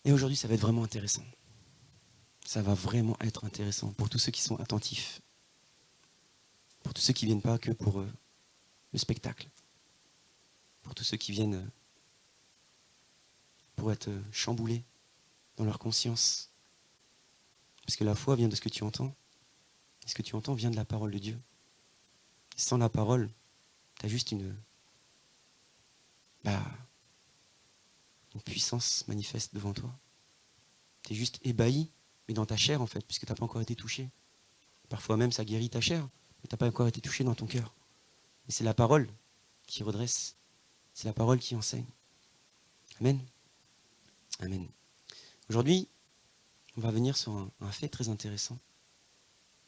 Et aujourd'hui, ça va être vraiment intéressant. Ça va vraiment être intéressant pour tous ceux qui sont attentifs. Pour tous ceux qui ne viennent pas que pour le spectacle. Pour tous ceux qui viennent pour être chamboulés dans leur conscience. Parce que la foi vient de ce que tu entends. Et ce que tu entends vient de la parole de Dieu. Et sans la parole, tu as juste une puissance manifeste devant toi. Tu es juste ébahi, mais dans ta chair en fait, puisque tu n'as pas encore été touché. Parfois même ça guérit ta chair, mais tu n'as pas encore été touché dans ton cœur. Et c'est la parole qui redresse. C'est la parole qui enseigne. Amen. Amen. Aujourd'hui, on va venir sur un fait très intéressant.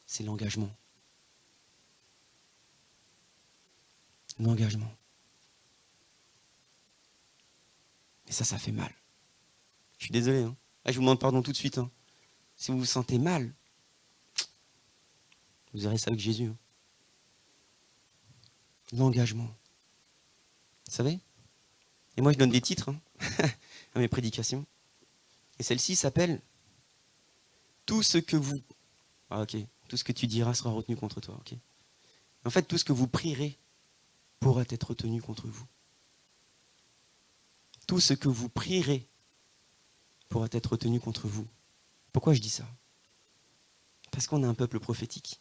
C'est l'engagement. L'engagement. Et ça fait mal. Je suis désolé. Hein. Je vous demande pardon tout de suite. Hein. Si vous vous sentez mal, vous verrez ça avec Jésus. Hein. L'engagement. Vous savez? Et moi, je donne des titres hein, à mes prédications. Et celle-ci s'appelle « Tout ce que vous... » Ah ok. Tout ce que tu diras sera retenu contre toi. Ok. En fait, tout ce que vous prierez pourra être retenu contre vous. Tout ce que vous prierez pourra être retenu contre vous. Pourquoi je dis ça? Parce qu'on est un peuple prophétique.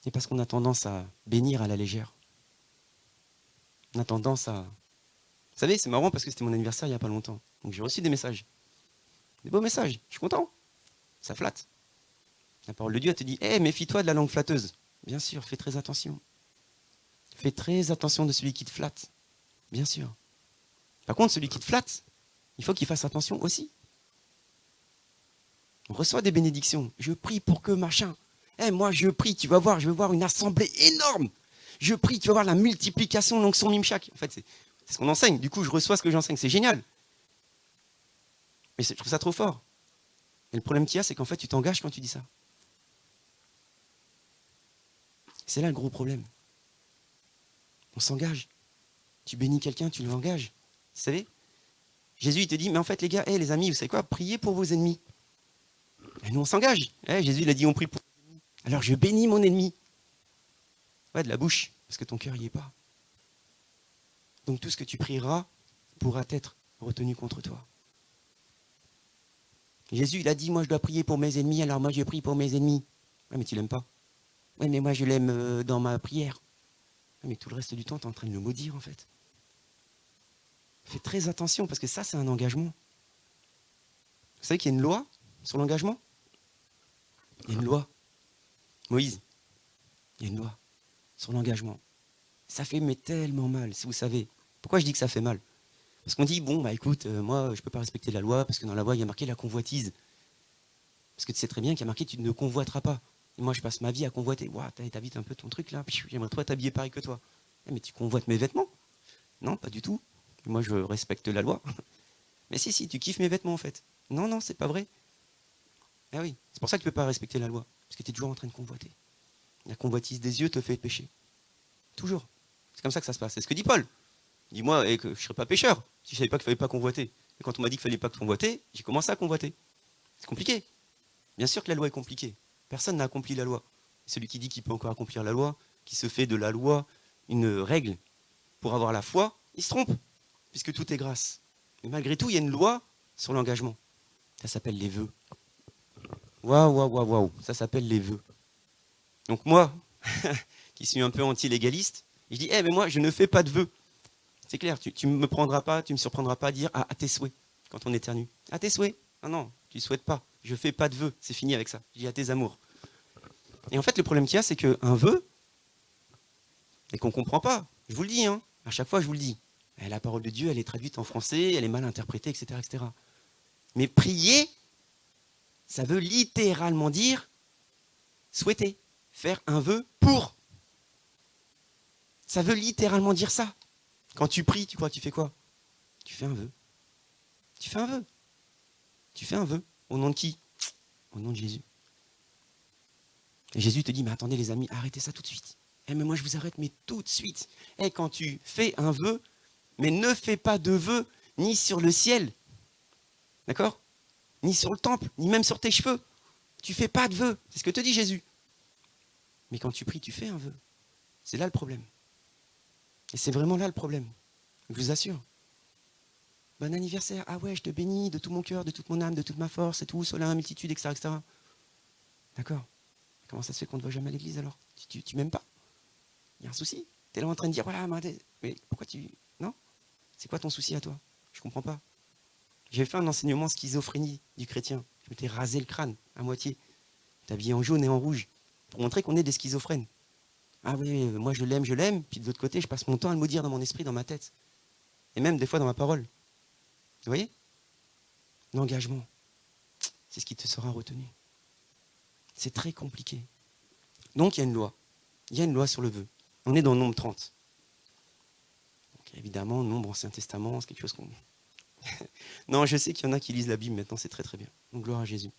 Et parce qu'on a tendance à bénir à la légère. On a tendance à... Vous savez, c'est marrant parce que c'était mon anniversaire il n'y a pas longtemps. Donc j'ai reçu des messages. Des beaux messages. Je suis content. Ça flatte. La parole de Dieu te dit, méfie-toi de la langue flatteuse. Bien sûr, fais très attention. Fais très attention de celui qui te flatte. Bien sûr. Par contre, celui qui te flatte, il faut qu'il fasse attention aussi. On reçoit des bénédictions. Je prie pour que machin. Moi, je prie, tu vas voir, je vais voir une assemblée énorme. Je prie, tu vas voir la multiplication, l'onction Mimshak. En fait, c'est ce qu'on enseigne. Du coup, je reçois ce que j'enseigne. C'est génial. Mais je trouve ça trop fort. Et le problème qu'il y a, c'est qu'en fait, tu t'engages quand tu dis ça. C'est là le gros problème. On s'engage. Tu bénis quelqu'un, tu l'engages. Vous savez? Jésus, il te dit, mais en fait, les gars, les amis, vous savez quoi? Priez pour vos ennemis. Et nous, on s'engage. Jésus, il a dit, on prie pour vos ennemis. Alors, je bénis mon ennemi. Ouais, de la bouche, parce que ton cœur n'y est pas. Donc, tout ce que tu prieras pourra être retenu contre toi. Jésus, il a dit, moi, je dois prier pour mes ennemis, alors moi, je prie pour mes ennemis. Ouais, mais tu l'aimes pas. Ouais, mais moi, je l'aime dans ma prière. Ouais, mais tout le reste du temps, tu es en train de le maudire, en fait. Fais très attention, parce que ça, c'est un engagement. Vous savez qu'il y a une loi sur l'engagement? Il y a une loi. Moïse, il y a une loi sur l'engagement. Ça fait mais tellement mal, si vous savez. Pourquoi je dis que ça fait mal? Parce qu'on dit, bon, écoute, moi, je ne peux pas respecter la loi, parce que dans la loi, il y a marqué la convoitise. Parce que tu sais très bien qu'il y a marqué, tu ne convoiteras pas. Et moi, je passe ma vie à convoiter. Ouah, t'habites un peu ton truc là, j'aimerais trop t'habiller pareil que toi. Mais tu convoites mes vêtements? Non, pas du tout. Moi, je respecte la loi. Mais si, tu kiffes mes vêtements en fait. Non, c'est pas vrai. Ah oui, c'est pour ça que tu ne peux pas respecter la loi. Parce que tu es toujours en train de convoiter. La convoitise des yeux te fait pécher. Toujours. C'est comme ça que ça se passe. C'est ce que dit Paul. Dis-moi que je ne serais pas pécheur si je ne savais pas qu'il ne fallait pas convoiter. Et quand on m'a dit qu'il ne fallait pas convoiter, j'ai commencé à convoiter. C'est compliqué. Bien sûr que la loi est compliquée. Personne n'a accompli la loi. Celui qui dit qu'il peut encore accomplir la loi, qui se fait de la loi une règle pour avoir la foi, il se trompe, puisque tout est grâce. Mais malgré tout, il y a une loi sur l'engagement. Ça s'appelle les vœux. Waouh. Ça s'appelle les vœux. Donc moi, qui suis un peu anti-légaliste, je dis, mais moi, je ne fais pas de vœux. C'est clair, tu ne me prendras pas, tu ne me surprendras pas à dire à tes souhaits, quand on éternue. À tes souhaits. Ah non, tu ne souhaites pas. Je ne fais pas de vœux. C'est fini avec ça. Je dis à tes amours. Et en fait, le problème qu'il y a, c'est qu'un vœu, et qu'on ne comprend pas. Je vous le dis, hein, à chaque fois je vous le dis. La parole de Dieu, elle est traduite en français, elle est mal interprétée, etc., etc. Mais prier, ça veut littéralement dire souhaiter, faire un vœu pour. Ça veut littéralement dire ça. Quand tu pries, tu crois que tu fais quoi? Tu fais un vœu. Tu fais un vœu. Tu fais un vœu. Au nom de qui? Au nom de Jésus. Et Jésus te dit, mais attendez les amis, arrêtez ça tout de suite. Mais moi je vous arrête, mais tout de suite. Quand tu fais un vœu, mais ne fais pas de vœu ni sur le ciel, d'accord? Ni sur le temple, ni même sur tes cheveux. Tu fais pas de vœu. C'est ce que te dit Jésus. Mais quand tu pries, tu fais un vœu. C'est là le problème. Et c'est vraiment là le problème. Je vous assure. Bon anniversaire. Ah ouais, je te bénis de tout mon cœur, de toute mon âme, de toute ma force et tout, soleil, multitude, etc., etc. D'accord. Comment ça se fait qu'on ne va jamais à l'église alors? Tu m'aimes pas? Il y a un souci? Tu es là en train de dire, voilà, mais pourquoi tu... Non? C'est quoi ton souci à toi? Je comprends pas. J'ai fait un enseignement schizophrénie du chrétien. Je m'étais rasé le crâne à moitié, habillé en jaune et en rouge, pour montrer qu'on est des schizophrènes. Ah oui, moi je l'aime, puis de l'autre côté, je passe mon temps à le maudire dans mon esprit, dans ma tête. Et même des fois dans ma parole. Vous voyez? L'engagement, c'est ce qui te sera retenu. C'est très compliqué. Donc il y a une loi. Il y a une loi sur le vœu. On est dans le nombre 30. Donc, évidemment, le nombre Ancien Testament, c'est quelque chose qu'on... Non, je sais qu'il y en a qui lisent la Bible maintenant, c'est très très bien. Donc gloire à Jésus.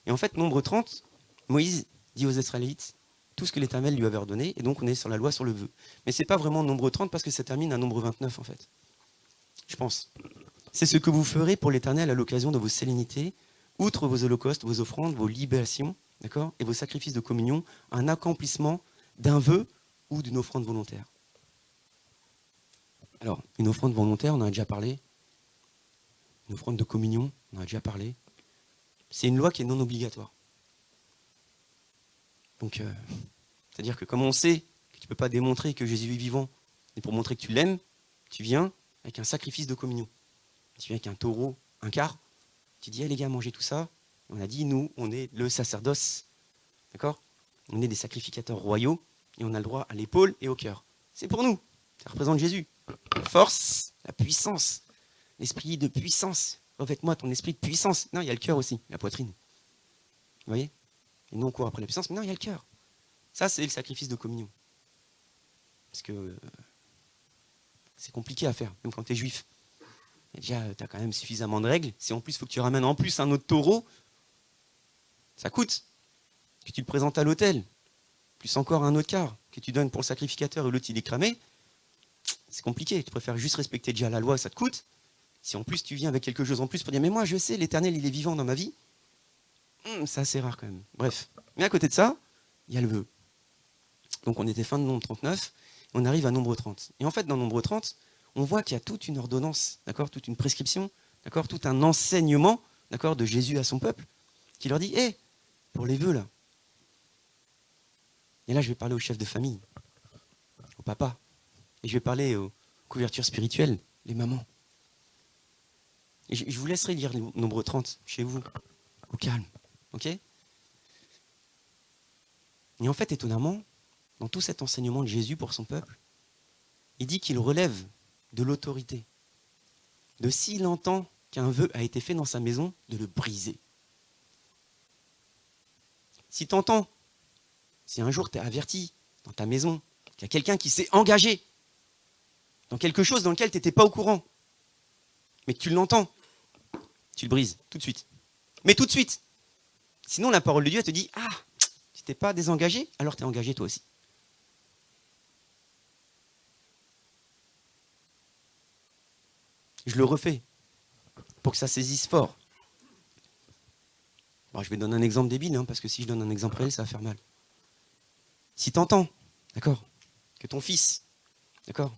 Et en fait, nombre 30, Moïse dit aux Israélites tout ce que l'Éternel lui avait ordonné, et donc on est sur la loi sur le vœu. Mais ce n'est pas vraiment nombre 30 parce que ça termine à nombre 29 en fait. Je pense. C'est ce que vous ferez pour l'Éternel à l'occasion de vos solennités, outre vos holocaustes, vos offrandes, vos libations, d'accord, et vos sacrifices de communion, un accomplissement d'un vœu ou d'une offrande volontaire. Alors, une offrande volontaire, on en a déjà parlé. Une offrande de communion, on en a déjà parlé. C'est une loi qui est non obligatoire. Donc, c'est-à-dire que comme on sait que tu ne peux pas démontrer que Jésus est vivant, et pour montrer que tu l'aimes, tu viens avec un sacrifice de communion. Tu viens avec un taureau, un quart, tu dis, les gars, mangez tout ça. On a dit, nous, on est le sacerdoce, d'accord? On est des sacrificateurs royaux, et on a le droit à l'épaule et au cœur. C'est pour nous, ça représente Jésus. La force, la puissance, l'esprit de puissance. Revête-moi ton esprit de puissance. Non, il y a le cœur aussi, la poitrine. Vous voyez? Et nous, on court après la puissance, mais non, il y a le cœur. Ça, c'est le sacrifice de communion. Parce que c'est compliqué à faire, même quand tu es juif. Et déjà, tu as quand même suffisamment de règles. Si en plus, il faut que tu ramènes en plus un autre taureau, ça coûte. Que tu le présentes à l'autel, plus encore un autre quart que tu donnes pour le sacrificateur et l'autre, il est cramé, c'est compliqué. Tu préfères juste respecter déjà la loi, ça te coûte. Si en plus, tu viens avec quelque chose en plus pour dire, mais moi, je sais, l'Éternel, il est vivant dans ma vie, c'est assez rare quand même. Bref. Mais à côté de ça, il y a le vœu. Donc on était fin de nombre 39, on arrive à nombre 30. Et en fait, dans nombre 30, on voit qu'il y a toute une ordonnance, d'accord, toute une prescription, d'accord, tout un enseignement, d'accord, de Jésus à son peuple, qui leur dit, pour les vœux là. Et là, je vais parler aux chefs de famille, aux papas, et je vais parler aux couvertures spirituelles, les mamans. Et je vous laisserai lire le nombre 30 chez vous, au calme, ok? Et en fait, étonnamment, dans tout cet enseignement de Jésus pour son peuple, il dit qu'il relève de l'autorité, de s'il entend qu'un vœu a été fait dans sa maison, de le briser. Si tu entends, si un jour tu es averti dans ta maison qu'il y a quelqu'un qui s'est engagé dans quelque chose dans lequel tu n'étais pas au courant, mais que tu l'entends, tu le brises tout de suite. Mais tout de suite. Sinon, la parole de Dieu, elle te dit, tu t'es pas désengagé, alors tu es engagé toi aussi. Je le refais pour que ça saisisse fort. Bon, je vais donner un exemple débile, parce que si je donne un exemple réel, ça va faire mal. Si tu entends, d'accord, que ton fils, d'accord,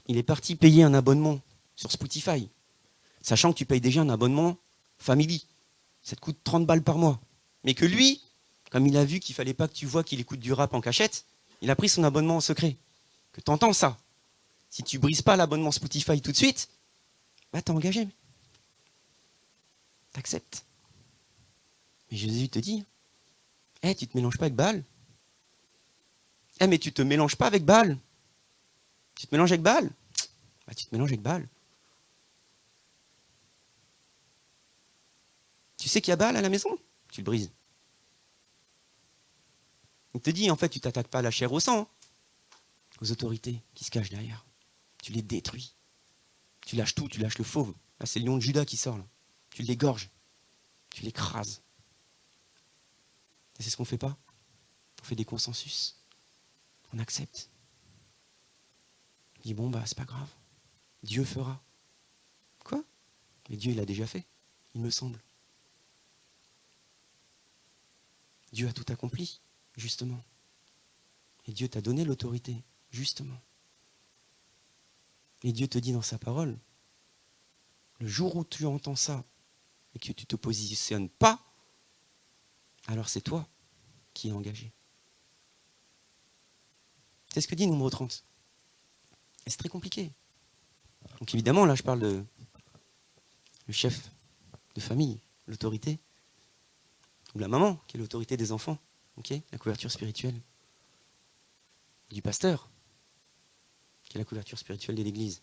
il est parti payer un abonnement sur Spotify, sachant que tu payes déjà un abonnement Family, ça te coûte 30 balles par mois. Mais que lui, comme il a vu qu'il ne fallait pas que tu vois qu'il écoute du rap en cachette, il a pris son abonnement en secret. Que tu entends ça. Si tu ne brises pas l'abonnement Spotify tout de suite, bah t'es engagé. T'acceptes. Mais Jésus te dit, tu ne te mélanges pas avec Baal. Eh, mais tu te mélanges pas avec Baal. Tu te mélanges avec Baal? Bah, tu te mélanges avec Baal. Tu sais qu'il y a Baal à la maison? Tu le brises. Il te dit, en fait, tu t'attaques pas à la chair au sang, hein, aux autorités qui se cachent derrière. Tu les détruis. Tu lâches tout, tu lâches le fauve. Là, c'est le lion de Juda qui sort, là. Tu l'égorges. Tu l'écrases. Et c'est ce qu'on ne fait pas. On fait des consensus. On accepte. On dit, bon, bah, c'est pas grave. Dieu fera. Quoi? Mais Dieu, il a déjà fait, il me semble. Dieu a tout accompli, justement. Et Dieu t'a donné l'autorité, justement. Et Dieu te dit dans sa parole, le jour où tu entends ça et que tu ne te positionnes pas, alors c'est toi qui es engagé. C'est ce que dit Nombre 30. Et c'est très compliqué. Donc évidemment, là je parle de le chef de famille, l'autorité, ou la maman, qui est l'autorité des enfants, okay, la couverture spirituelle, du pasteur, qui est la couverture spirituelle de l'Église.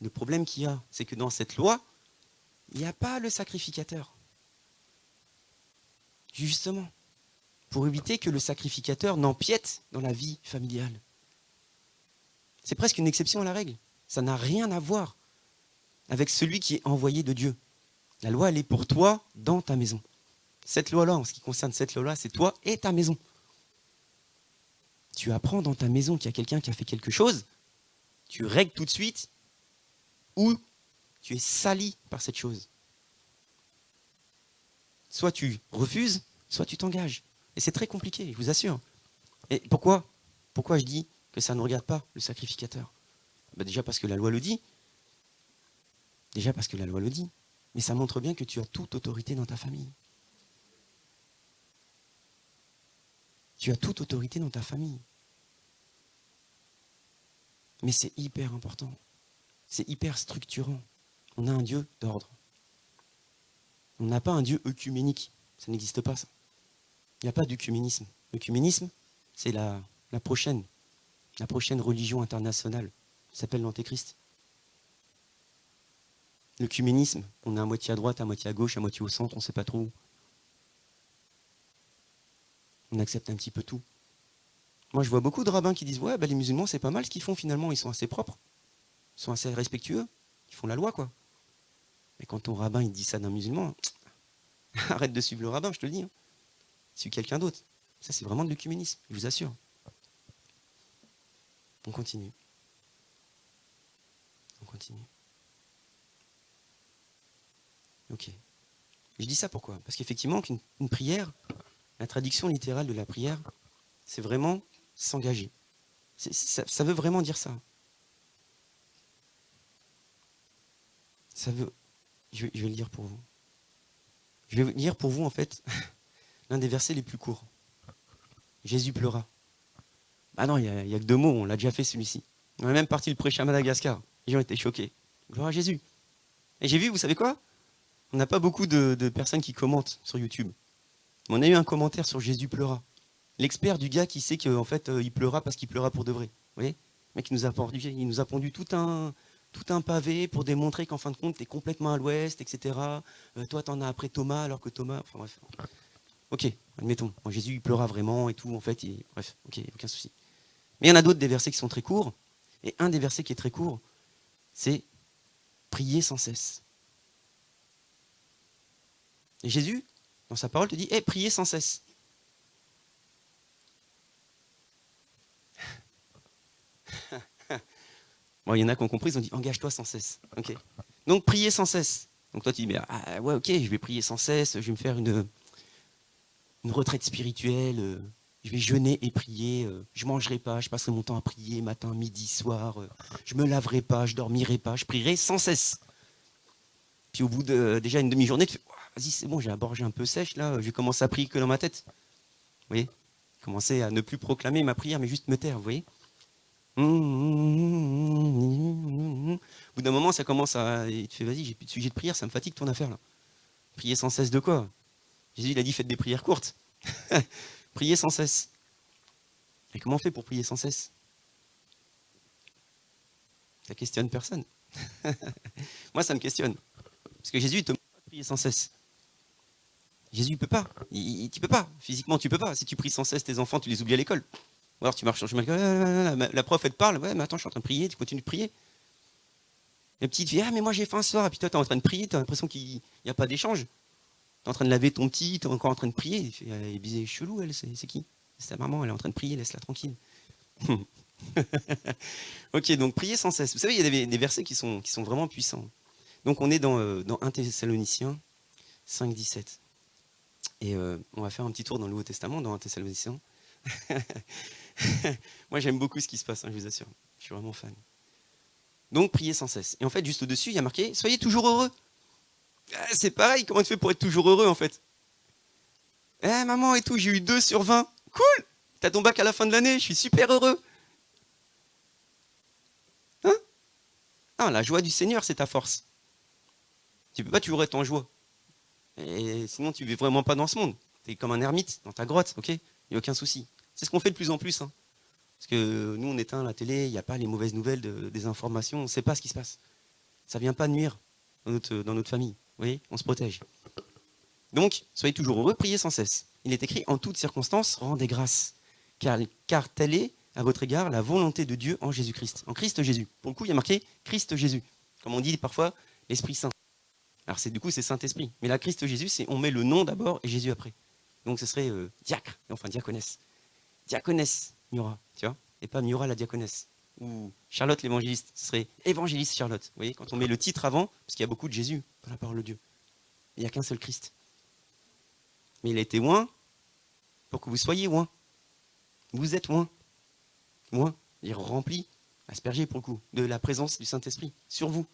Le problème qu'il y a, c'est que dans cette loi, il n'y a pas le sacrificateur. Justement, pour éviter que le sacrificateur n'empiète dans la vie familiale. C'est presque une exception à la règle. Ça n'a rien à voir avec celui qui est envoyé de Dieu. La loi, elle est pour toi dans ta maison. Cette loi-là, en ce qui concerne cette loi-là, c'est toi et ta maison. Tu apprends dans ta maison qu'il y a quelqu'un qui a fait quelque chose, tu règles tout de suite, ou tu es sali par cette chose. Soit tu refuses, soit tu t'engages. Et c'est très compliqué, je vous assure. Et pourquoi je dis que ça ne regarde pas le sacrificateur? Ben déjà parce que la loi le dit. Déjà parce que la loi le dit. Mais ça montre bien que tu as toute autorité dans ta famille. Tu as toute autorité dans ta famille. Mais c'est hyper important. C'est hyper structurant. On a un Dieu d'ordre. On n'a pas un Dieu œcuménique. Ça n'existe pas, ça. Il n'y a pas d'œcuménisme. L'œcuménisme, c'est la prochaine religion internationale. Ça s'appelle l'Antéchrist. L'œcuménisme, on est à moitié à droite, à moitié à gauche, à moitié au centre, on ne sait pas trop où. On accepte un petit peu tout. Moi, je vois beaucoup de rabbins qui disent « Ouais, ben, les musulmans, c'est pas mal ce qu'ils font finalement, ils sont assez propres, ils sont assez respectueux, ils font la loi, quoi. » Mais quand ton rabbin il dit ça d'un musulman, arrête de suivre le rabbin, je te le dis. Hein. Suis quelqu'un d'autre. Ça, c'est vraiment de l'œcuménisme, je vous assure. On continue. On continue. Ok. Je dis ça pourquoi? Parce qu'effectivement, qu'une prière, la traduction littérale de la prière, c'est vraiment s'engager. Ça veut vraiment dire ça. Ça veut... Je vais le lire pour vous. Je vais lire pour vous, en fait, l'un des versets les plus courts. Jésus pleura. Ah non, il n'y a que 2 mots, on l'a déjà fait celui-ci. On est même parti le prêcher à Madagascar. Les gens étaient choqués. Gloire à Jésus. Et j'ai vu, vous savez quoi? On n'a pas beaucoup de personnes qui commentent sur YouTube. Mais on a eu un commentaire sur Jésus pleura. L'expert du gars qui sait qu'en fait, il pleura parce qu'il pleura pour de vrai. Vous voyez? Le mec, il nous a pondu tout un pavé pour démontrer qu'en fin de compte, tu es complètement à l'ouest, etc. Toi, tu en as après Thomas, alors que Thomas... Enfin bref. Ok, admettons. Bon, Jésus, il pleura vraiment et tout, en fait. Bref, ok, aucun souci. Mais il y en a d'autres, des versets qui sont très courts. Et un des versets qui est très court, c'est « prier sans cesse ». Et Jésus, dans sa parole, te dit « priez sans cesse ». Bon, il y en a qui ont compris, ils ont dit « engage-toi sans cesse ». Okay. Donc, prier sans cesse. Donc toi, tu dis « ouais, ok, je vais prier sans cesse, je vais me faire une retraite spirituelle, je vais jeûner et prier, je ne mangerai pas, je passerai mon temps à prier matin, midi, soir, je ne me laverai pas, je ne dormirai pas, je prierai sans cesse. » Puis au bout de déjà une demi-journée, tu fais « vas-y, c'est bon, j'ai la gorge un peu sèche, là, je vais commencer à prier que dans ma tête. » Vous voyez? Commencer à ne plus proclamer ma prière, mais juste me taire, vous voyez? Au bout d'un moment, ça commence à... Il te fait, vas-y, j'ai plus de sujet de prière, ça me fatigue ton affaire, là. Prier sans cesse de quoi? Jésus, il a dit, faites des prières courtes. Priez sans cesse. Et comment on fait pour prier sans cesse? Ça questionne personne. Moi, ça me questionne. Parce que Jésus, il te demande pas de prier sans cesse. Jésus, il peut pas. Tu peux pas. Physiquement, tu peux pas. Si tu pries sans cesse, tes enfants, tu les oublies à l'école. Ou alors tu marches sur le chemin de l'école, la prof, elle te parle. Ouais, mais attends, je suis en train de prier, tu continues de prier. Les petites filles, ah, mais moi j'ai faim ce soir. Et puis toi, tu es en train de prier, tu as l'impression qu'il n'y a pas d'échange. Tu es en train de laver ton petit, tu es encore en train de prier. Elle est bizarre, chelou, elle, c'est qui? C'est ta maman, elle est en train de prier, laisse-la tranquille. Ok, donc prier sans cesse. Vous savez, il y a des versets qui sont vraiment puissants. Donc on est dans 1 Thessaloniciens 5, 17. Et on va faire un petit tour dans le Nouveau Testament, dans 1 Thessaloniciens. Moi, j'aime beaucoup ce qui se passe, hein, je vous assure. Je suis vraiment fan. Donc, priez sans cesse. Et en fait, juste au-dessus, il y a marqué « Soyez toujours heureux ». C'est pareil, comment tu fais pour être toujours heureux, en fait? Maman et tout, j'ai eu 2 sur 20. Cool! T'as ton bac à la fin de l'année, je suis super heureux. Hein? Ah, la joie du Seigneur, c'est ta force. Tu peux pas toujours être en joie. Et sinon, tu ne vis vraiment pas dans ce monde. Tu es comme un ermite dans ta grotte, ok? Il n'y a aucun souci. C'est ce qu'on fait de plus en plus. Hein. Parce que nous, on éteint la télé, il n'y a pas les mauvaises nouvelles, des informations, on ne sait pas ce qui se passe. Ça ne vient pas nuire dans notre famille. Vous voyez? On se protège. Donc, soyez toujours heureux, priez sans cesse. Il est écrit, en toutes circonstances, rendez grâce. Car telle est, à votre égard, la volonté de Dieu en Jésus-Christ. En Christ Jésus. Pour le coup, il y a marqué Christ Jésus. Comme on dit parfois, l'Esprit Saint. Alors du coup, c'est Saint-Esprit. Mais la Christ Jésus, c'est on met le nom d'abord et Jésus après. Donc ce serait diacre, enfin diaconesse. Diaconesse Miura, tu vois, et pas Miura la diaconesse. Ou Charlotte l'évangéliste, ce serait évangéliste Charlotte. Vous voyez, quand on met le titre avant, parce qu'il y a beaucoup de Jésus dans la parole de Dieu. Il n'y a qu'un seul Christ. Mais il a été oint pour que vous soyez oint. Vous êtes oint. Oint, il est rempli, aspergé pour le coup, de la présence du Saint-Esprit sur vous,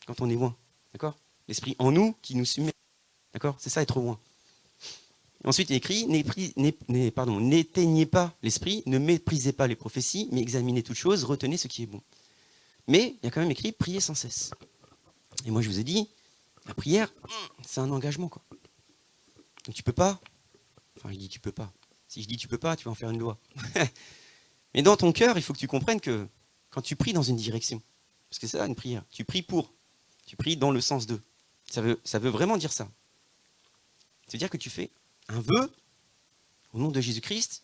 quand on est oint. D'accord? L'Esprit en nous qui nous submet. D'accord? C'est ça être oint. Ensuite, il est écrit, n'éteignez pas l'esprit, ne méprisez pas les prophéties, mais examinez toutes choses, retenez ce qui est bon. Mais il y a quand même écrit, priez sans cesse. Et moi, je vous ai dit, la prière, c'est un engagement, quoi. Donc tu peux pas, enfin je dis tu peux pas. Si je dis tu peux pas, tu vas en faire une loi. Mais dans ton cœur, il faut que tu comprennes que quand tu pries dans une direction, parce que c'est ça une prière, tu pries dans le sens de. Ça veut vraiment dire ça. Ça veut dire que tu fais un vœu au nom de Jésus-Christ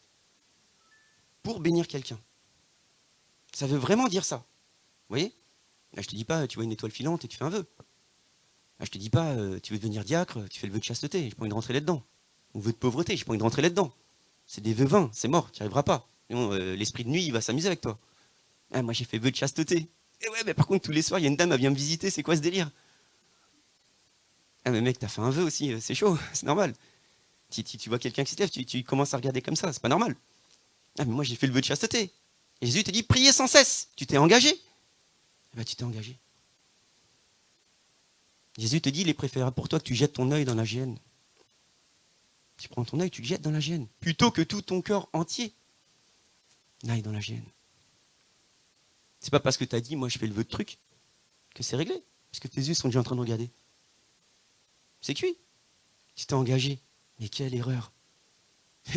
pour bénir quelqu'un. Ça veut vraiment dire ça. Vous voyez? Là, je te dis pas, tu vois une étoile filante et tu fais un vœu. Là, je te dis pas, tu veux devenir diacre, tu fais le vœu de chasteté, j'ai pas envie de rentrer là-dedans. Ou vœu de pauvreté, j'ai pas envie de rentrer là-dedans. C'est des vœux vains, c'est mort, tu n'y arriveras pas. Sinon, l'esprit de nuit, il va s'amuser avec toi. Ah, moi, j'ai fait vœu de chasteté. Et ouais, mais par contre, tous les soirs, il y a une dame, elle vient me visiter, c'est quoi ce délire? Ah, mais mec, t'as fait un vœu aussi, c'est chaud, c'est normal. Tu vois quelqu'un qui se lève, tu commences à regarder comme ça, c'est pas normal. Ah, mais moi, j'ai fait le vœu de chasteté. Et Jésus te dit, priez sans cesse. Tu t'es engagé? Eh ben, tu t'es engagé. Jésus te dit, il est préférable pour toi que tu jettes ton œil dans la géhenne. Tu prends ton œil, tu le jettes dans la géhenne. Plutôt que tout ton corps entier n'aille dans la géhenne. C'est pas parce que tu as dit, moi, je fais le vœu de truc, que c'est réglé. Parce que tes yeux sont déjà en train de regarder. C'est cuit. Tu t'es engagé. Mais quelle erreur.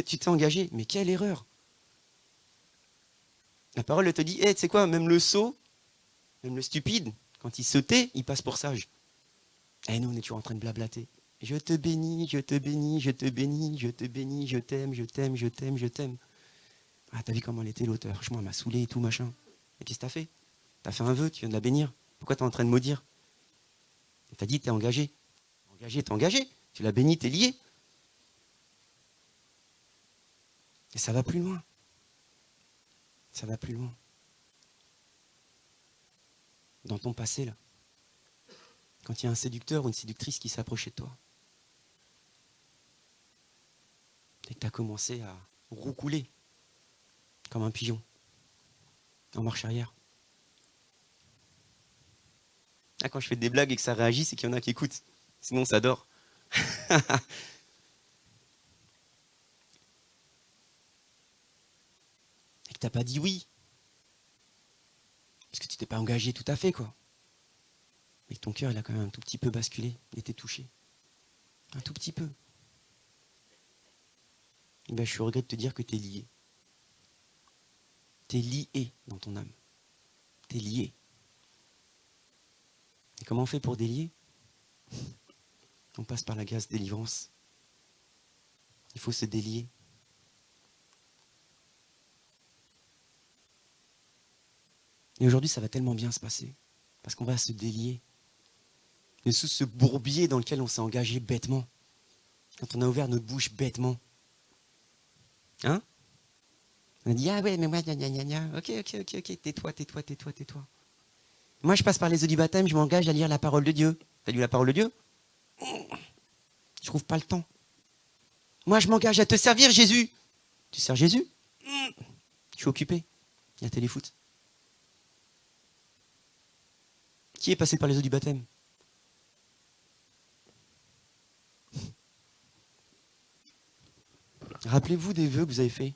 Tu t'es engagé. Mais quelle erreur. La parole elle te dit, hey, tu sais quoi, même le sot, même le stupide, quand il se tait, il passe pour sage. Et nous, on est toujours en train de blablater. Je te bénis, je te bénis, je te bénis, je te bénis, je t'aime, je t'aime, je t'aime, je t'aime. Ah, t'as vu comment elle était l'auteur? Franchement, elle m'a saoulé et tout, machin. Et qu'est-ce que t'as fait? T'as fait un vœu, tu viens de la bénir. Pourquoi t'es en train de maudire? T'as dit, t'es engagé. Engagé, t'es engagé. Tu l'as béni, t'es lié. Et ça va plus loin. Ça va plus loin. Dans ton passé, là. Quand il y a un séducteur ou une séductrice qui s'approchait de toi. Et que tu as commencé à roucouler comme un pigeon en marche arrière. Ah, quand je fais des blagues et que ça réagit, c'est qu'il y en a qui écoutent. Sinon, ça dort. Et que tu n'as pas dit oui. Parce que tu t'es pas engagé tout à fait, quoi. Mais que ton cœur, il a quand même un tout petit peu basculé. Il était touché. Un tout petit peu. Et ben, je suis au regret de te dire que tu es lié. Tu es lié dans ton âme. Tu es lié. Et comment on fait pour délier? On passe par la grâce de délivrance. Il faut se délier. Et aujourd'hui, ça va tellement bien se passer. Parce qu'on va se délier. De sous ce bourbier dans lequel on s'est engagé bêtement. Quand on a ouvert notre bouche bêtement. Hein? On a dit, ah ouais, mais moi, gna gna gna gna. Ok, tais-toi. Moi, je passe par les eaux du baptême, je m'engage à lire la parole de Dieu. T'as lu la parole de Dieu? Je trouve pas le temps. Moi, je m'engage à te servir, Jésus. Tu sers Jésus? Je suis occupé. Il y a téléfoot. Qui est passé par les eaux du baptême? Rappelez-vous des vœux que vous avez faits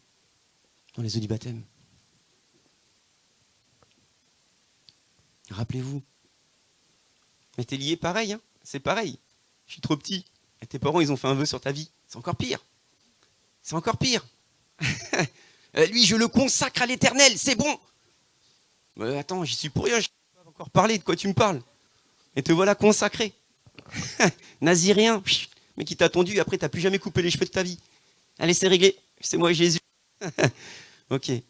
dans les eaux du baptême. Rappelez-vous. Mais t'es lié pareil, hein? C'est pareil. Je suis trop petit. Et tes parents, ils ont fait un vœu sur ta vie. C'est encore pire. C'est encore pire. Lui, je le consacre à l'éternel, c'est bon. Attends, j'y suis pour rien, je ne peux pas encore parler, de quoi tu me parles? Et te voilà consacré. Naziréen, mais qui t'a tondu, après t'as plus jamais coupé les cheveux de ta vie. Allez, c'est réglé, c'est moi Jésus. Ok. Et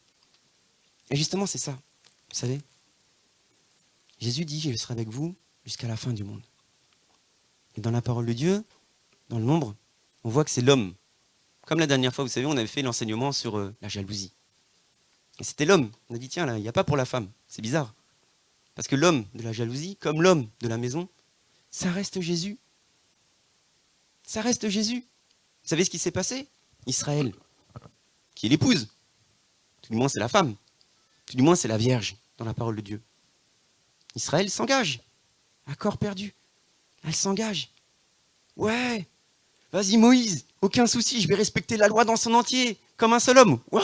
justement, c'est ça, vous savez. Jésus dit, je serai avec vous jusqu'à la fin du monde. Et dans la parole de Dieu, dans le nombre, on voit que c'est l'homme. Comme la dernière fois, vous savez, on avait fait l'enseignement sur la jalousie. Et c'était l'homme. On a dit, tiens, là, il n'y a pas pour la femme. C'est bizarre. Parce que l'homme de la jalousie, comme l'homme de la maison, ça reste Jésus. Ça reste Jésus. Vous savez ce qui s'est passé? Israël, qui est l'épouse. Tout du moins, c'est la femme. Tout du moins, c'est la Vierge dans la parole de Dieu. Israël s'engage. À corps perdu. Elle s'engage. Ouais. Vas-y Moïse, aucun souci, je vais respecter la loi dans son entier, comme un seul homme. Ouais,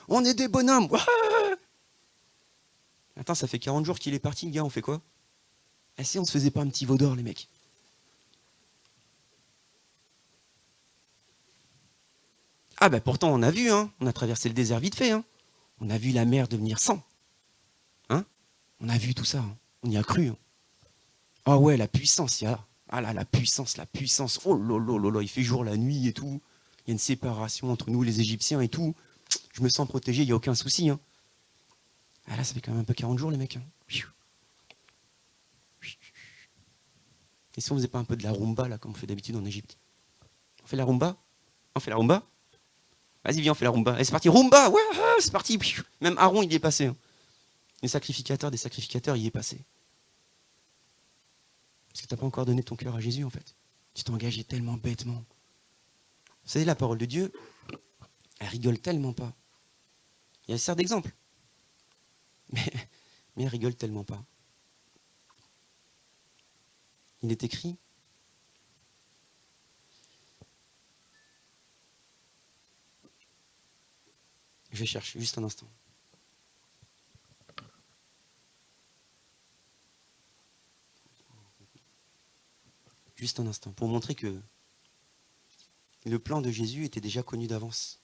on est des bonhommes. Ouais. Attends, ça fait 40 jours qu'il est parti, le gars, on fait quoi? Ah si, on se faisait pas un petit veau d'or, les mecs. Ah ben pourtant, on a vu, hein, on a traversé le désert vite fait. Hein. On a vu la mer devenir sang. Hein, on a vu tout ça, hein. On y a cru. Hein. Ah ouais, la puissance, il y a... Ah là, la puissance. Oh là, il fait jour la nuit et tout. Il y a une séparation entre nous, les Égyptiens et tout. Je me sens protégé, il n'y a aucun souci. Hein. Ah là, ça fait quand même un peu 40 jours, les mecs. Hein. Et si on faisait pas un peu de la rumba, là, comme on fait d'habitude en Égypte? On fait la rumba? On fait la rumba? Vas-y, viens, on fait la rumba. Et c'est parti, rumba! Ouais, c'est parti! Même Aaron, il y est passé. Hein. Le sacrificateur des sacrificateurs, il y est passé. Parce que tu n'as pas encore donné ton cœur à Jésus, en fait. Tu t'es engagé tellement bêtement. Vous savez, la parole de Dieu, elle rigole tellement pas. Et elle sert d'exemple. Mais elle rigole tellement pas. Il est écrit, je cherche, juste un instant. Juste un instant, pour montrer que le plan de Jésus était déjà connu d'avance.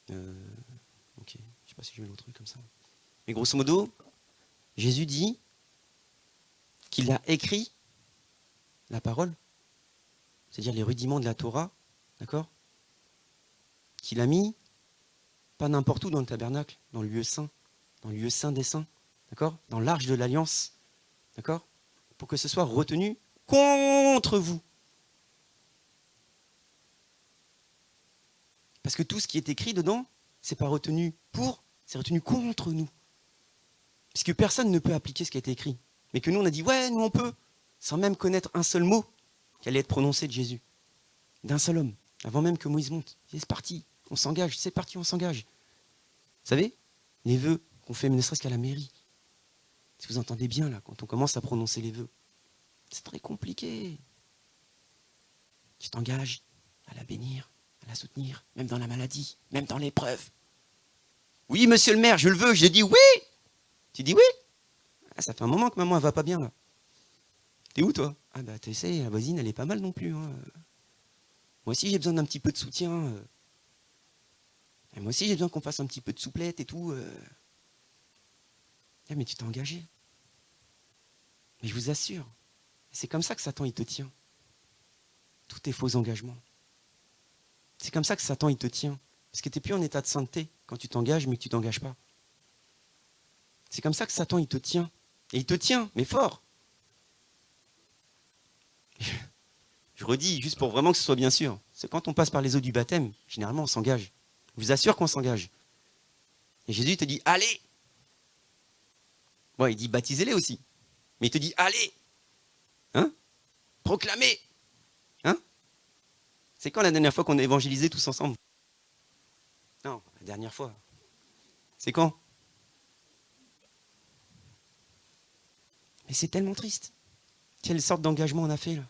Ok, je ne sais pas si je mets l'autre truc comme ça. Mais grosso modo, Jésus dit qu'il a écrit la parole, c'est-à-dire les rudiments de la Torah, d'accord? Qu'il a mis pas n'importe où dans le tabernacle, dans le lieu saint des saints, d'accord? Dans l'arche de l'alliance, d'accord? Pour que ce soit retenu contre vous. Parce que tout ce qui est écrit dedans, c'est pas retenu pour, c'est retenu contre nous. Puisque personne ne peut appliquer ce qui a été écrit. Mais que nous, on a dit, ouais, nous on peut, sans même connaître un seul mot qui allait être prononcé de Jésus. D'un seul homme, avant même que Moïse monte. C'est parti, on s'engage, c'est parti, on s'engage. Vous savez, les vœux qu'on fait, ne serait-ce qu'à la mairie. Si vous entendez bien, là, quand on commence à prononcer les vœux, c'est très compliqué. Tu t'engages à la bénir, à la soutenir, même dans la maladie, même dans l'épreuve. Oui, monsieur le maire, je le veux, je dis oui. Tu dis oui. Ah, ça fait un moment que maman, elle va pas bien, là. T'es où, toi? Ah bah tu sais, la voisine, elle est pas mal non plus. Hein. Moi aussi, j'ai besoin d'un petit peu de soutien. Et moi aussi, j'ai besoin qu'on fasse un petit peu de souplette et tout. Ah, mais tu t'es engagé. Mais je vous assure, c'est comme ça que Satan, il te tient. Tous tes faux engagements. C'est comme ça que Satan, il te tient. Parce que tu n'es plus en état de sainteté quand tu t'engages, mais que tu ne t'engages pas. C'est comme ça que Satan, il te tient. Et il te tient, mais fort. Je redis, juste pour vraiment que ce soit bien sûr. C'est quand on passe par les eaux du baptême, généralement, on s'engage. Je vous assure qu'on s'engage. Et Jésus te dit, allez. Bon, il dit, baptisez-les aussi. Mais il te dit, allez. Hein? Proclamez. Hein? C'est quand la dernière fois qu'on a évangélisé tous ensemble? Non, la dernière fois. C'est quand? Mais c'est tellement triste. Quelle sorte d'engagement on a fait là?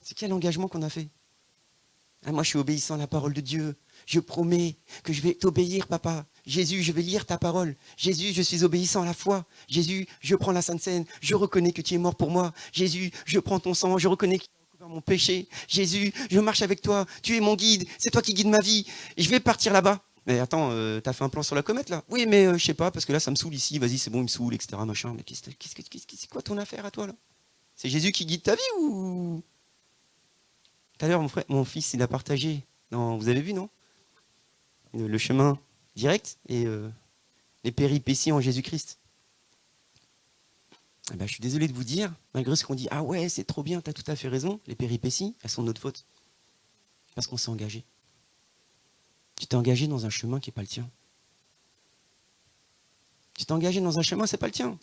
C'est quel engagement qu'on a fait? Ah, moi je suis obéissant à la parole de Dieu. Je promets que je vais t'obéir, papa. Jésus, je vais lire ta parole. Jésus, je suis obéissant à la foi. Jésus, je prends la Sainte Seine. Je reconnais que tu es mort pour moi. Jésus, je prends ton sang. Je reconnais que tu as recouvert mon péché. Jésus, je marche avec toi. Tu es mon guide. C'est toi qui guides ma vie. Et je vais partir là-bas. Mais attends, t'as fait un plan sur la comète là? Oui, mais je sais pas, parce que là ça me saoule ici. Vas-y, c'est bon, il me saoule, etc. Machin. Mais c'est quoi ton affaire à toi là? C'est Jésus qui guide ta vie ou... Tout à l'heure, mon fils, il a partagé. Non, vous avez vu, non? Le chemin direct et les péripéties en Jésus-Christ. Eh ben, je suis désolé de vous dire, malgré ce qu'on dit, ah ouais, c'est trop bien, tu as tout à fait raison, les péripéties, elles sont de notre faute. Parce qu'on s'est engagé. Tu t'es engagé dans un chemin qui n'est pas le tien. Tu t'es engagé dans un chemin, c'est pas le tien.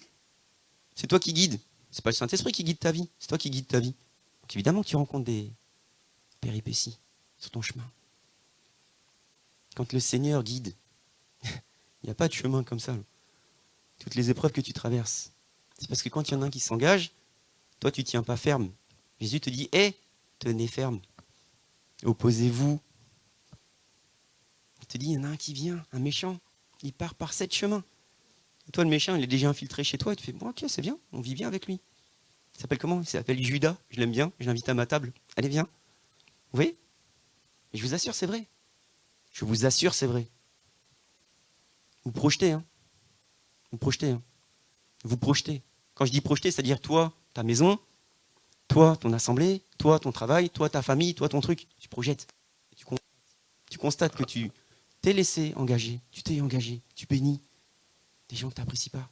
C'est toi qui guides. C'est pas le Saint-Esprit qui guide ta vie, c'est toi qui guides ta vie. Donc évidemment que tu rencontres des péripéties sur ton chemin. Quand le Seigneur guide, il n'y a pas de chemin comme ça. Toutes les épreuves que tu traverses, c'est parce que quand il y en a un qui s'engage, toi tu ne tiens pas ferme. Jésus te dit, hé, tenez ferme. Opposez-vous. Il te dit, il y en a un qui vient, un méchant. Il part par 7 chemins. Et toi, le méchant, il est déjà infiltré chez toi. Et tu fais, bon, ok, c'est bien, on vit bien avec lui. Il s'appelle comment? Il s'appelle Judas. Je l'aime bien, je l'invite à ma table. Allez, viens. Vous voyez? Et je vous assure, c'est vrai. Je vous assure, c'est vrai. Vous projetez, hein. Vous projetez, hein. Vous projetez. Quand je dis projeter, c'est-à-dire toi, ta maison, toi, ton assemblée, toi, ton travail, toi, ta famille, toi, ton truc. Tu projettes. Tu constates que tu t'es laissé engager, tu t'es engagé, tu bénis des gens que tu n'apprécies pas.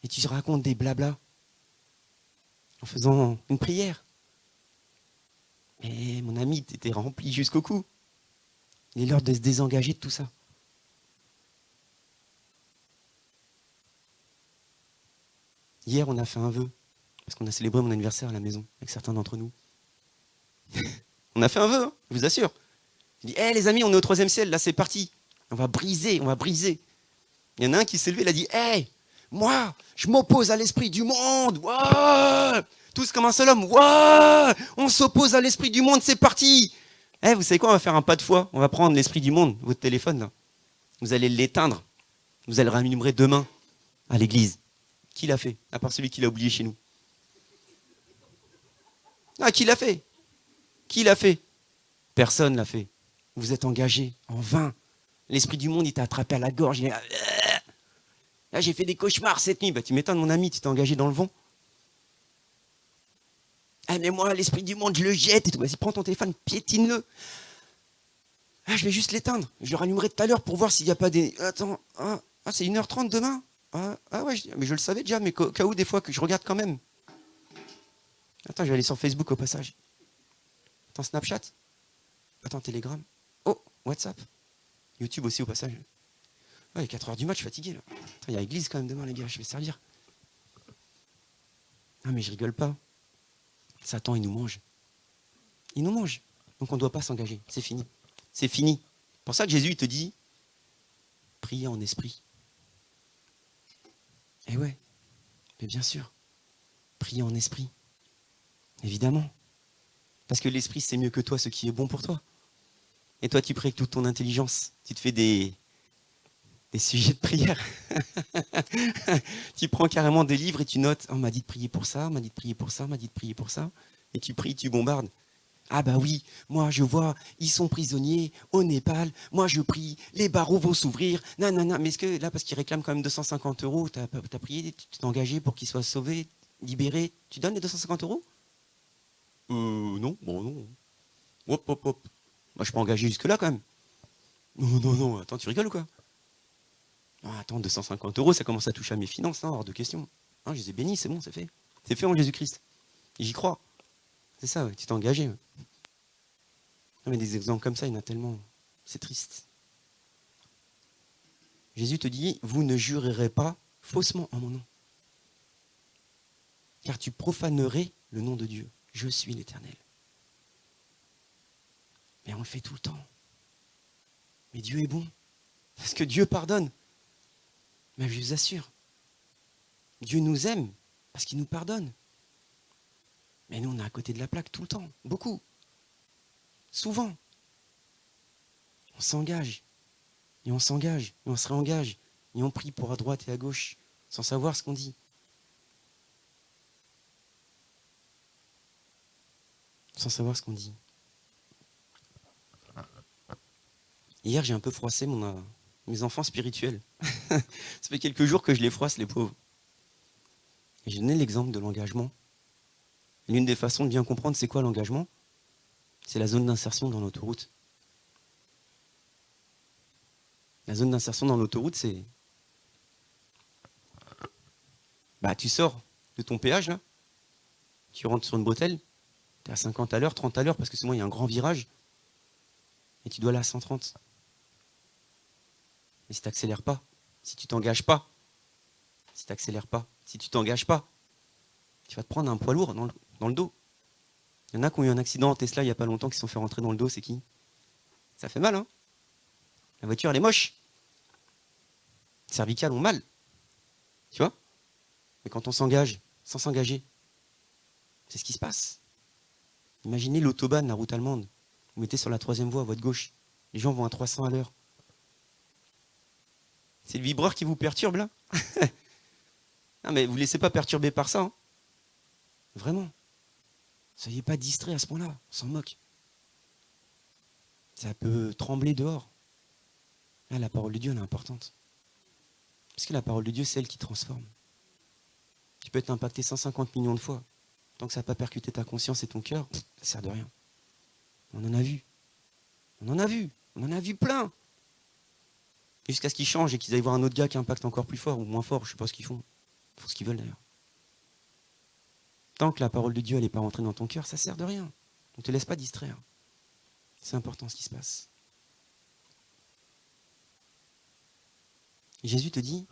Et tu racontes des blablas en faisant une prière. Mais mon ami, tu étais rempli jusqu'au cou. Il est l'heure de se désengager de tout ça. Hier, on a fait un vœu, parce qu'on a célébré mon anniversaire à la maison, avec certains d'entre nous. On a fait un vœu, hein, je vous assure. Je dis, hé les amis, on est au 3e ciel, là c'est parti. On va briser, on va briser. Il y en a un qui s'est levé, il a dit, hé, moi, je m'oppose à l'esprit du monde. Wow, tous comme un seul homme. Wow, on s'oppose à l'esprit du monde, c'est parti. Vous savez quoi, on va faire un pas de foi. On va prendre l'esprit du monde, votre téléphone, là. Vous allez l'éteindre. Vous allez le rallumer demain à l'église. Qui l'a fait? À part celui qui l'a oublié chez nous. Ah, qui l'a fait? Qui l'a fait? Personne l'a fait. Vous êtes engagés en vain. L'esprit du monde, il t'a attrapé à la gorge. Il est là, j'ai fait des cauchemars cette nuit. Bah, tu m'étonnes, mon ami, tu t'es engagé dans le vent. Ah, mais moi, l'esprit du monde, je le jette et tout. Vas-y, prends ton téléphone, piétine-le. Ah, je vais juste l'éteindre. Je le rallumerai tout à l'heure pour voir s'il n'y a pas des... Attends, c'est 1h30 demain? Ah ouais, mais je le savais déjà, mais au cas où, des fois, que je regarde quand même. Attends, je vais aller sur Facebook au passage. Attends, Snapchat. Attends, Telegram. Oh, WhatsApp. YouTube aussi au passage. Ouais, il est 4h du match, je suis fatigué là. Il y a l'église quand même demain, les gars, je vais servir. Non, mais je rigole pas. Satan, il nous mange. Il nous mange. Donc on ne doit pas s'engager. C'est fini. C'est fini. C'est pour ça que Jésus il te dit, priez en esprit. Eh ouais, mais bien sûr. Priez en esprit. Évidemment. Parce que l'esprit, c'est mieux que toi, ce qui est bon pour toi. Et toi, tu pries avec toute ton intelligence. Tu te fais des Les sujets de prière. Tu prends carrément des livres et tu notes, on m'a dit de prier pour ça, on m'a dit de prier pour ça, on m'a dit de prier pour ça. Et tu pries, tu bombardes. Ah bah oui, moi je vois, ils sont prisonniers au Népal, moi je prie, les barreaux vont s'ouvrir, nanana. Mais est-ce que là, parce qu'ils réclament quand même 250 €, t'as prié, tu t'es engagé pour qu'ils soient sauvés, libérés, tu donnes les 250 €? Non, bon non. Hop, hop, hop. Moi je suis pas engagé jusque-là quand même. Non, non, non, attends, tu rigoles ou quoi? Non, attends, 250 €, ça commence à toucher à mes finances, hein, hors de question. Hein, je les ai bénis, c'est bon, c'est fait. C'est fait en Jésus-Christ. Et j'y crois. C'est ça, ouais, tu t'es engagé. Ouais. Non, mais des exemples comme ça, il y en a tellement. C'est triste. Jésus te dit, vous ne jurerez pas faussement en mon nom. Car tu profanerais le nom de Dieu. Je suis l'Éternel. Mais on le fait tout le temps. Mais Dieu est bon. Parce que Dieu pardonne. Mais je vous assure, Dieu nous aime parce qu'il nous pardonne. Mais nous, on est à côté de la plaque tout le temps. Beaucoup. Souvent. On s'engage. Et on s'engage. Et on se réengage. Et on prie pour à droite et à gauche sans savoir ce qu'on dit. Sans savoir ce qu'on dit. Hier, j'ai un peu froissé mes enfants spirituels. Ça fait quelques jours que je les froisse, les pauvres. Et j'ai donné l'exemple de l'engagement. L'une des façons de bien comprendre c'est quoi l'engagement, c'est la zone d'insertion dans l'autoroute. La zone d'insertion dans l'autoroute, c'est... Bah, tu sors de ton péage, là, tu rentres sur une bretelle, tu es à 50 à l'heure, 30 à l'heure, parce que souvent il y a un grand virage, et tu dois aller à 130. Mais si tu n'accélères pas, si tu t'engages pas, si tu n'accélères pas, si tu t'engages pas, tu vas te prendre un poids lourd dans le dos. Il y en a qui ont eu un accident en Tesla il n'y a pas longtemps, qui se sont fait rentrer dans le dos, c'est qui? Ça fait mal, hein? La voiture, elle est moche. Les cervicales ont mal. Tu vois? Mais quand on s'engage, sans s'engager, c'est ce qui se passe. Imaginez l'autobahn, la route allemande. Vous mettez sur la 3e voie à votre gauche. Les gens vont à 300 à l'heure. C'est le vibreur qui vous perturbe, là? Non, mais vous ne laissez pas perturber par ça. Hein. Vraiment. Soyez pas distraits à ce point-là. On s'en moque. Ça peut trembler dehors. Là, la parole de Dieu, elle est importante. Parce que la parole de Dieu, c'est elle qui transforme. Tu peux être impacté 150 millions de fois. Tant que ça n'a pas percuté ta conscience et ton cœur, ça ne sert de rien. On en a vu. On en a vu. On en a vu plein. Jusqu'à ce qu'ils changent et qu'ils aillent voir un autre gars qui impacte encore plus fort ou moins fort. Je ne sais pas ce qu'ils font. Ils font ce qu'ils veulent d'ailleurs. Tant que la parole de Dieu n'est pas rentrée dans ton cœur, ça ne sert de rien. Ne te laisse pas distraire. C'est important ce qui se passe. Et Jésus te dit,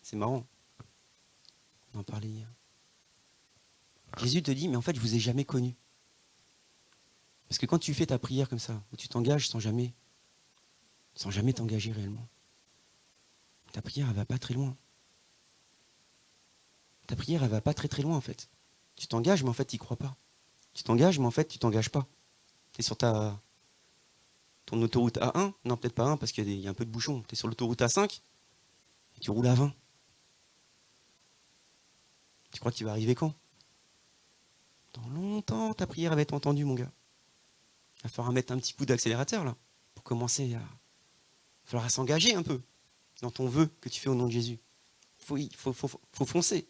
c'est marrant, on en parlait hier. Jésus te dit, mais en fait, je ne vous ai jamais connu. Parce que quand tu fais ta prière comme ça, où tu t'engages sans jamais t'engager réellement, ta prière, elle ne va pas très loin. Ta prière, elle ne va pas très très loin en fait. Tu t'engages, mais en fait, tu n'y crois pas. Tu t'engages, mais en fait, tu ne t'engages pas. Tu es sur ton autoroute A1, non, peut-être pas 1, parce qu'il y a un peu de bouchon. Tu es sur l'autoroute A5, et tu roules à 20. Tu crois que tu vas arriver quand? Dans longtemps, ta prière va être entendue, mon gars. Il va falloir mettre un petit coup d'accélérateur, là, pour commencer à... Il va falloir s'engager un peu dans ton vœu que tu fais au nom de Jésus. Il faut foncer.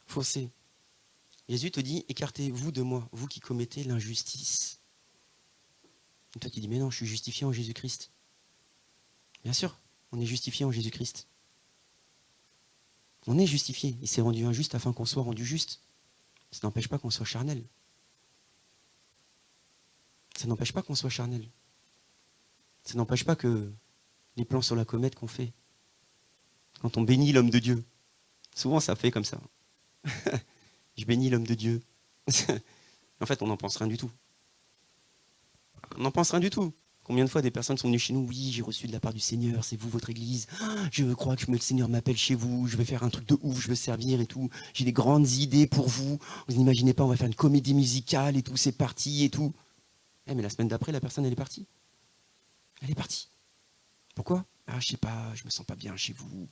Foncez. Jésus te dit, écartez-vous de moi, vous qui commettez l'injustice. Et toi tu dis, mais non, je suis justifié en Jésus-Christ. Bien sûr, on est justifié en Jésus-Christ. On est justifié. Il s'est rendu injuste afin qu'on soit rendu juste. Ça n'empêche pas qu'on soit charnel. Ça n'empêche pas qu'on soit charnel. Ça n'empêche pas que les plans sur la comète qu'on fait, quand on bénit l'homme de Dieu, souvent ça fait comme ça. Je bénis l'homme de Dieu. En fait, on n'en pense rien du tout. On n'en pense rien du tout. Combien de fois des personnes sont venues chez nous, oui, j'ai reçu de la part du Seigneur, c'est vous, votre église, je crois que le Seigneur m'appelle chez vous, je vais faire un truc de ouf, je veux servir et tout, j'ai des grandes idées pour vous, vous n'imaginez pas, on va faire une comédie musicale et tout, c'est parti et tout. Mais la semaine d'après, la personne, elle est partie. Elle est partie. Pourquoi? Je sais pas, je me sens pas bien chez vous.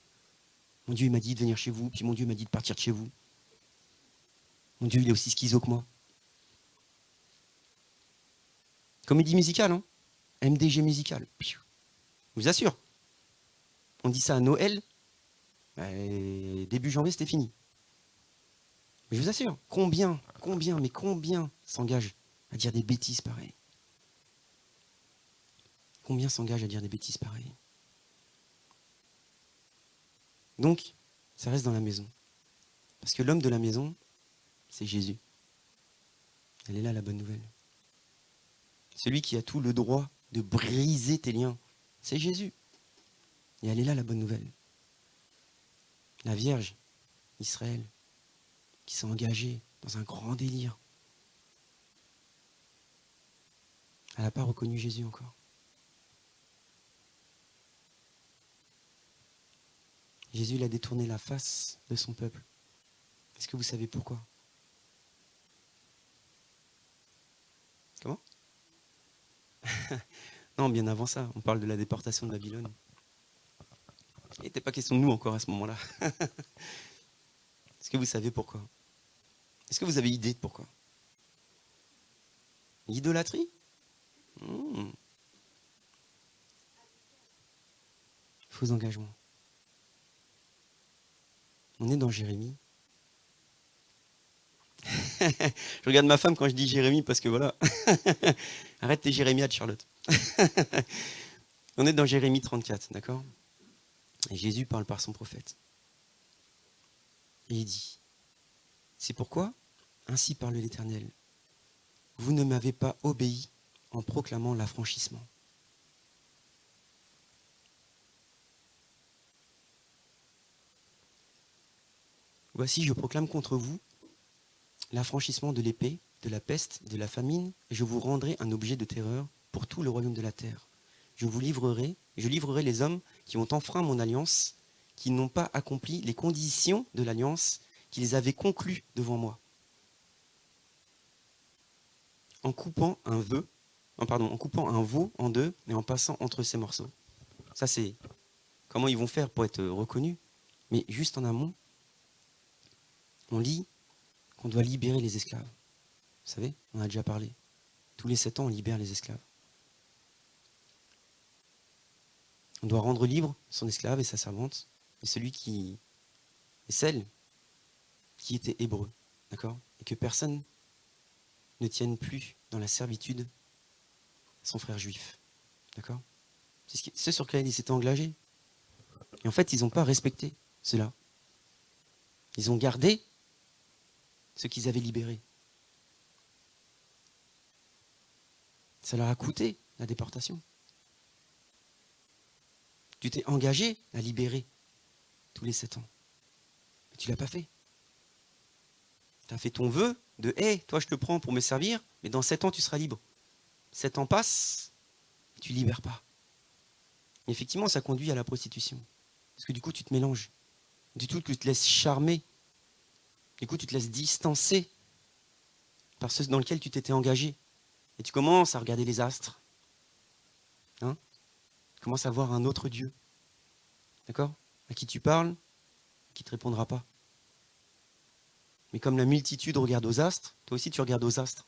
Mon Dieu, il m'a dit de venir chez vous, puis mon Dieu m'a dit de partir de chez vous. Mon Dieu, il est aussi schizo que moi. Comédie musicale, hein? MDG musical. Je vous assure. On dit ça à Noël. Début janvier, c'était fini. Mais je vous assure, combien s'engagent à dire des bêtises pareilles? Combien s'engagent à dire des bêtises pareilles? Donc, ça reste dans la maison. Parce que l'homme de la maison, c'est Jésus. Elle est là, la bonne nouvelle. Celui qui a tout le droit de briser tes liens, c'est Jésus. Et elle est là, la bonne nouvelle. La Vierge, Israël, qui s'est engagée dans un grand délire. Elle n'a pas reconnu Jésus encore. Jésus, il a détourné la face de son peuple. Est-ce que vous savez pourquoi? Comment? Non, bien avant ça, on parle de la déportation de Babylone. Il n'était pas question de nous encore à ce moment-là. Est-ce que vous savez pourquoi? Est-ce que vous avez idée de pourquoi? L'idolâtrie? Faux engagement. On est dans Jérémie. Je regarde ma femme quand je dis Jérémie parce que voilà. Arrête tes jérémiades, Charlotte. On est dans Jérémie 34, d'accord? Et Jésus parle par son prophète. Et il dit, c'est pourquoi, ainsi parle l'Éternel, vous ne m'avez pas obéi en proclamant l'affranchissement. Voici, je proclame contre vous l'affranchissement de l'épée, de la peste, de la famine, et je vous rendrai un objet de terreur pour tout le royaume de la terre. Je livrerai les hommes qui ont enfreint mon alliance, qui n'ont pas accompli les conditions de l'alliance qu'ils avaient conclues devant moi. En coupant un veau en deux et en passant entre ces morceaux. Ça, c'est comment ils vont faire pour être reconnus. Mais juste en amont, on lit qu'on doit libérer les esclaves. Vous savez, on a déjà parlé. Tous les 7 ans, on libère les esclaves. On doit rendre libre son esclave et sa servante, et celle qui était hébreu, d'accord? Et que personne ne tienne plus dans la servitude son frère juif, d'accord? C'est ce sur lequel ils s'étaient engagés. Et en fait, ils n'ont pas respecté cela. Ils ont gardé ce qu'ils avaient libéré. Ça leur a coûté la déportation. Tu t'es engagé à libérer tous les 7 ans. Mais tu ne l'as pas fait. Tu as fait ton vœu de « Hey, toi je te prends pour me servir, mais dans 7 ans tu seras libre. » 7 ans passent, tu ne libères pas. Et effectivement, ça conduit à la prostitution. Parce que du coup, tu te mélanges. Du coup, tu te laisses charmer. Du coup, tu te laisses distancer par ceux dans lesquels tu t'étais engagé. Et tu commences à regarder les astres. Hein? Tu commences à voir un autre Dieu. D'accord? À qui tu parles, qui ne te répondra pas. Mais comme la multitude regarde aux astres, toi aussi tu regardes aux astres.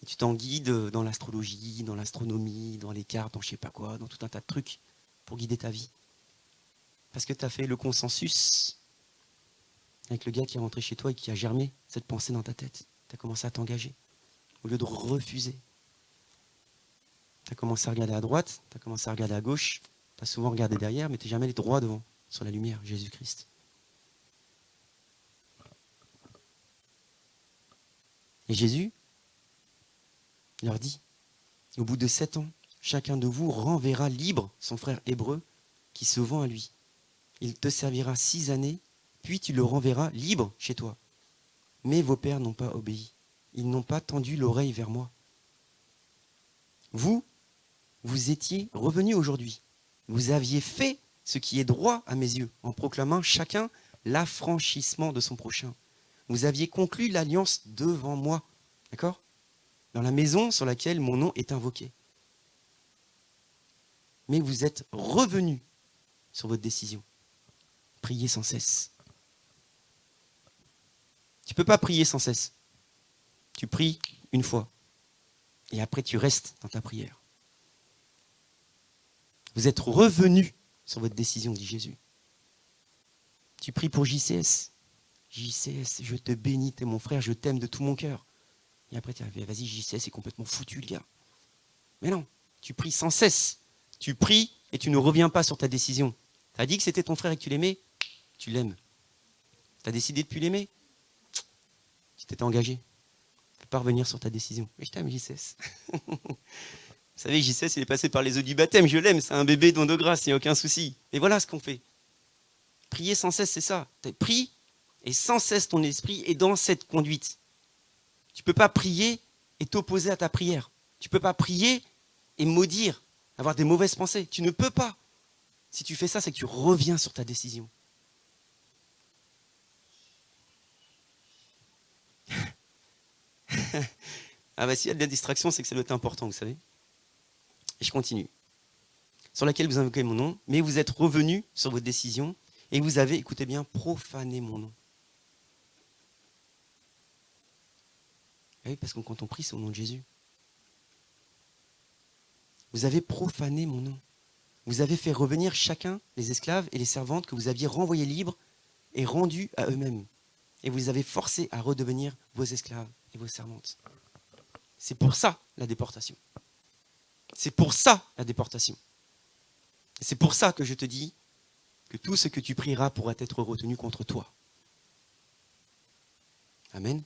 Et tu t'en guides dans l'astrologie, dans l'astronomie, dans les cartes, dans je sais pas quoi, dans tout un tas de trucs pour guider ta vie. Parce que tu as fait le consensus avec le gars qui est rentré chez toi et qui a germé cette pensée dans ta tête. Tu as commencé à t'engager au lieu de refuser. Tu as commencé à regarder à droite, tu as commencé à regarder à gauche, tu as souvent regardé derrière, mais tu n'es jamais allé droit devant, sur la lumière, Jésus-Christ. Et Jésus leur dit, au bout de 7 ans, chacun de vous renverra libre son frère hébreu qui se vend à lui. Il te servira 6 années, puis tu le renverras libre chez toi. Mais vos pères n'ont pas obéi. Ils n'ont pas tendu l'oreille vers moi. Vous étiez revenus aujourd'hui. Vous aviez fait ce qui est droit à mes yeux, en proclamant chacun l'affranchissement de son prochain. Vous aviez conclu l'alliance devant moi. D'accord? dans la maison sur laquelle mon nom est invoqué. Mais vous êtes revenus sur votre décision. Priez sans cesse. Tu ne peux pas prier sans cesse. Tu pries une fois. Et après, tu restes dans ta prière. Vous êtes revenus sur votre décision, dit Jésus. Tu pries pour JCS. JCS, je te bénis, t'es mon frère, je t'aime de tout mon cœur. Et après, tu dis, vas-y, JCS, c'est complètement foutu, le gars. Mais non, tu pries sans cesse. Tu pries et tu ne reviens pas sur ta décision. Tu as dit que c'était ton frère et que tu l'aimais, tu l'aimes. Tu as décidé de plus l'aimer, tu t'étais engagé. Tu ne peux pas revenir sur ta décision. Mais je t'aime, JCS. Vous savez, JCS, il est passé par les eaux du baptême, je l'aime, c'est un bébé don de grâce, il n'y a aucun souci. Et voilà ce qu'on fait. Prier sans cesse, c'est ça. Prie et sans cesse ton esprit est dans cette conduite. Tu ne peux pas prier et t'opposer à ta prière. Tu ne peux pas prier et maudire, avoir des mauvaises pensées. Tu ne peux pas. Si tu fais ça, c'est que tu reviens sur ta décision. Ah bah s'il y a de la distraction, c'est que ça doit être important, vous savez. Et je continue. Sur laquelle vous invoquez mon nom, mais vous êtes revenus sur votre décision et vous avez, écoutez bien, profané mon nom. Oui, parce que quand on prie, c'est au nom de Jésus. Vous avez profané mon nom. Vous avez fait revenir chacun, les esclaves et les servantes que vous aviez renvoyés libres et rendus à eux-mêmes. Et vous les avez forcés à redevenir vos esclaves et vos servantes. C'est pour ça la déportation. C'est pour ça la déportation. Et c'est pour ça que je te dis que tout ce que tu prieras pourra être retenu contre toi. Amen.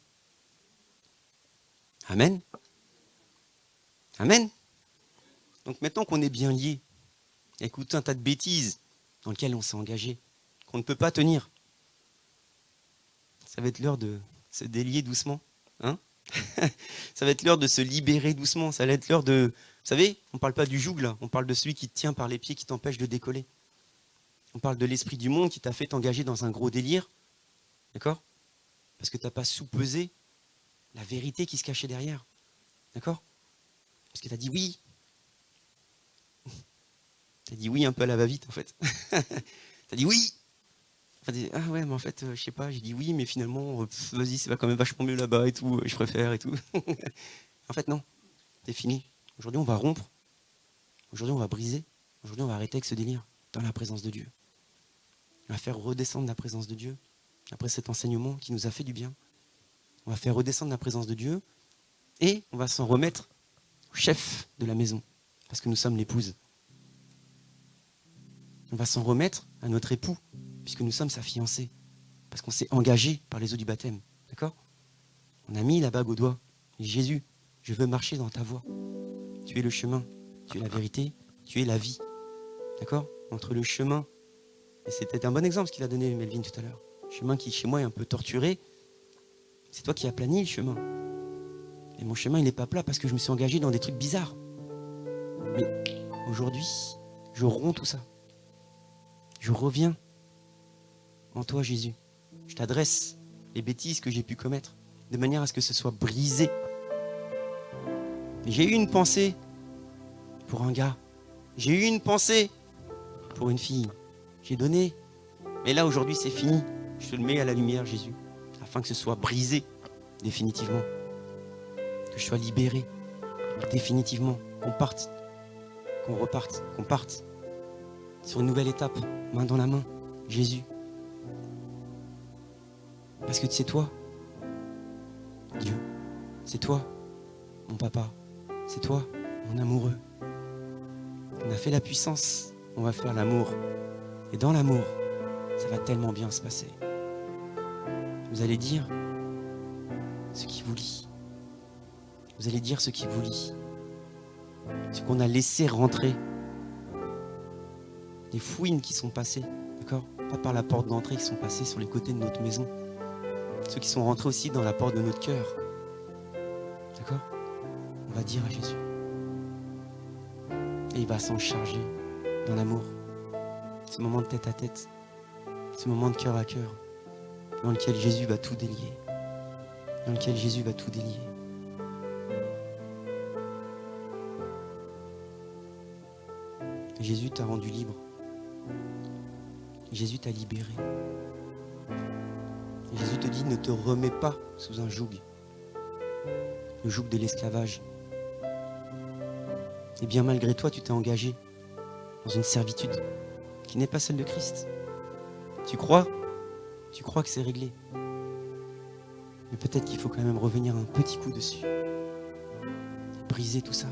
Amen. Amen. Donc maintenant qu'on est bien liés, écoute un tas de bêtises dans lesquelles on s'est engagé, qu'on ne peut pas tenir, ça va être l'heure de se délier doucement. Hein? Ça va être l'heure de se libérer doucement. Ça va être l'heure de... Vous savez, on ne parle pas du joug là, on parle de celui qui te tient par les pieds, qui t'empêche de décoller. On parle de l'esprit du monde qui t'a fait t'engager dans un gros délire. D'accord? Parce que tu n'as pas soupesé la vérité qui se cachait derrière. D'accord? Parce que tu as dit oui. Tu as dit oui un peu à la va-vite en fait. Tu as dit oui. Ah ouais, mais en fait, je sais pas, j'ai dit oui, mais finalement, vas-y, ça va quand même vachement mieux là-bas et tout, je préfère et tout. En fait, non, c'est fini. Aujourd'hui, on va rompre. Aujourd'hui, on va briser. Aujourd'hui, on va arrêter avec ce délire dans la présence de Dieu. On va faire redescendre la présence de Dieu après cet enseignement qui nous a fait du bien. On va faire redescendre la présence de Dieu et on va s'en remettre au chef de la maison parce que nous sommes l'épouse. On va s'en remettre à notre époux puisque nous sommes sa fiancée parce qu'on s'est engagé par les eaux du baptême. D'accord? On a mis la bague au doigt. Et Jésus, je veux marcher dans ta voie. Tu es le chemin, tu es la vérité, tu es la vie. D'accord? Entre le chemin, et c'était un bon exemple ce qu'il a donné Melvin tout à l'heure. Le chemin qui chez moi est un peu torturé, c'est toi qui as plani le chemin. Et mon chemin il n'est pas plat parce que je me suis engagé dans des trucs bizarres. Mais aujourd'hui, je romps tout ça. Je reviens en toi Jésus. Je t'adresse les bêtises que j'ai pu commettre de manière à ce que ce soit brisé. J'ai eu une pensée pour un gars. J'ai eu une pensée pour une fille. J'ai donné. Mais là, aujourd'hui, c'est fini. Je te le mets à la lumière, Jésus, afin que ce soit brisé définitivement. Que je sois libéré définitivement. Qu'on parte, qu'on reparte, qu'on parte sur une nouvelle étape, main dans la main. Jésus. Parce que c'est toi, Dieu. C'est toi, mon papa. C'est toi, mon amoureux. On a fait la puissance, on va faire l'amour. Et dans l'amour, ça va tellement bien se passer. Vous allez dire ce qui vous lie. Vous allez dire ce qui vous lie. Ce qu'on a laissé rentrer. Les fouines qui sont passées, d'accord? Pas par la porte d'entrée, qui sont passées sur les côtés de notre maison. Ceux qui sont rentrés aussi dans la porte de notre cœur. D'accord? On va dire à Jésus. Et il va s'en charger dans l'amour. Ce moment de tête à tête, ce moment de cœur à cœur, dans lequel Jésus va tout délier. Dans lequel Jésus va tout délier. Jésus t'a rendu libre. Jésus t'a libéré. Et Jésus te dit, ne te remets pas sous un joug, le joug de l'esclavage. Et bien malgré toi, tu t'es engagé dans une servitude qui n'est pas celle de Christ. Tu crois que c'est réglé. Mais peut-être qu'il faut quand même revenir un petit coup dessus. Briser tout ça.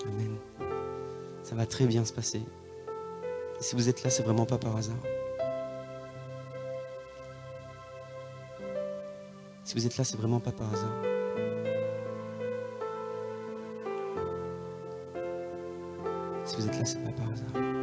Amen. Ça va très bien se passer. Et si vous êtes là, c'est vraiment pas par hasard. Si vous êtes là, c'est vraiment pas par hasard. Si vous êtes là, c'est pas par hasard.